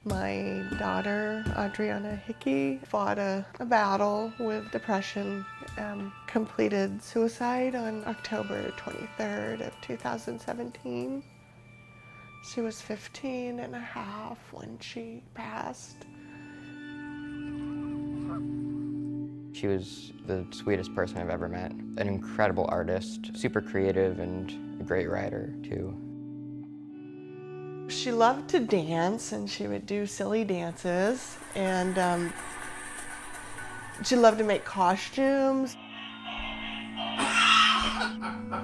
My daughter, Adriana Hickey, fought a battle with depression, completed suicide on October 23rd of 2017. She was 15 and a half when she passed. She was the sweetest person I've ever met. An incredible artist, super creative, and a great writer, too. She loved to dance, and she would do silly dances, and she loved to make costumes.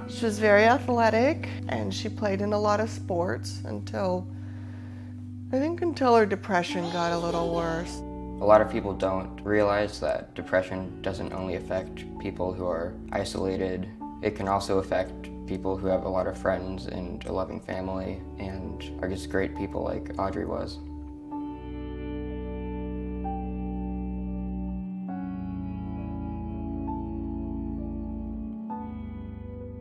She was very athletic, and she played in a lot of sports until her depression got a little worse. A lot of people don't realize that depression doesn't only affect people who are isolated. It can also affect people who have a lot of friends and a loving family and are just great people like Audrey was.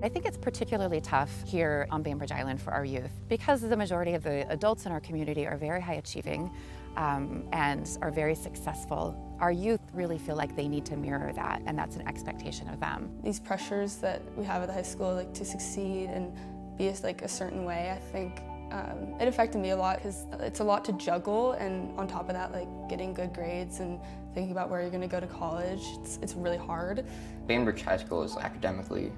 I think it's particularly tough here on Bainbridge Island for our youth because the majority of the adults in our community are very high achieving and are very successful. Our youth really feel like they need to mirror that, and that's an expectation of them. These pressures that we have at the high school, like to succeed and be a certain way, I think it affected me a lot because it's a lot to juggle, and on top of that, like getting good grades and thinking about where you're going to go to college, it's really hard. Bainbridge High School is academically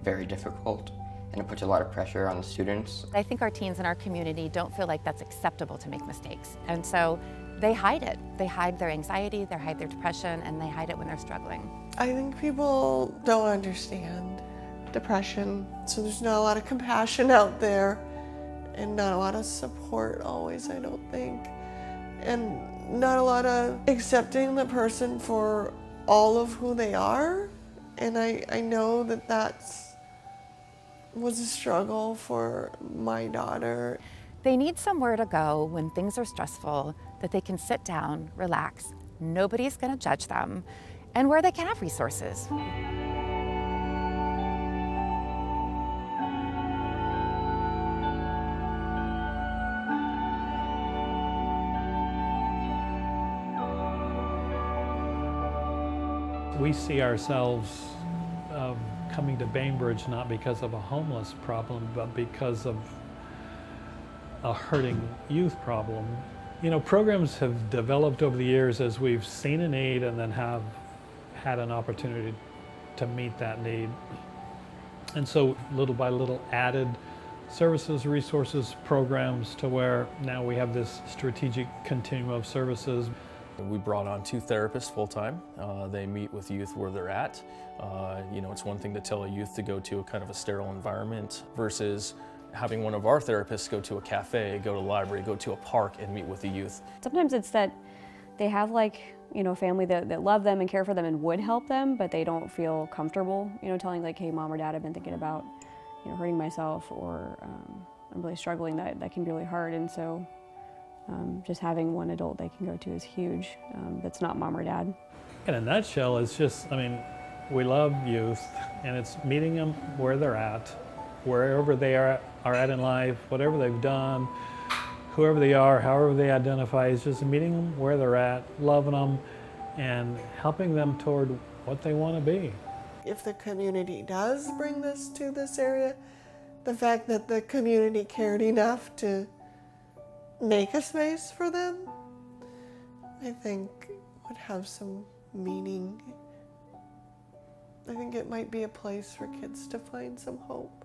very difficult, and it puts a lot of pressure on the students. I think our teens in our community don't feel like that's acceptable to make mistakes, and so they hide it. They hide their anxiety, they hide their depression, and they hide it when they're struggling. I think people don't understand depression, so there's not a lot of compassion out there and not a lot of support always, I don't think, and not a lot of accepting the person for all of who they are. And I know that was a struggle for my daughter. They need somewhere to go when things are stressful, that they can sit down, relax, nobody's going to judge them, and where they can have resources. We see ourselves coming to Bainbridge not because of a homeless problem, but because of a hurting youth problem. You know, programs have developed over the years as we've seen a need and then have had an opportunity to meet that need. And so little by little added services, resources, programs to where now we have this strategic continuum of services. We brought on 2 therapists full-time. They meet with youth where they're at. You know, it's one thing to tell a youth to go to a kind of a sterile environment versus having one of our therapists go to a cafe, go to the library, go to a park and meet with the youth. Sometimes it's that they have family that love them and care for them and would help them, but they don't feel comfortable, telling hey, mom or dad, I've been thinking about, hurting myself, or I'm really struggling. That can be really hard. And so just having one adult they can go to is huge. That's not mom or dad. In a nutshell, it's just, we love youth, and it's meeting them where they're at, wherever they are at in life, whatever they've done, whoever they are, however they identify. It's just meeting them where they're at, loving them, and helping them toward what they want to be. If the community does bring this to this area, the fact that the community cared enough to make a space for them, I think would have some meaning. I think it might be a place for kids to find some hope.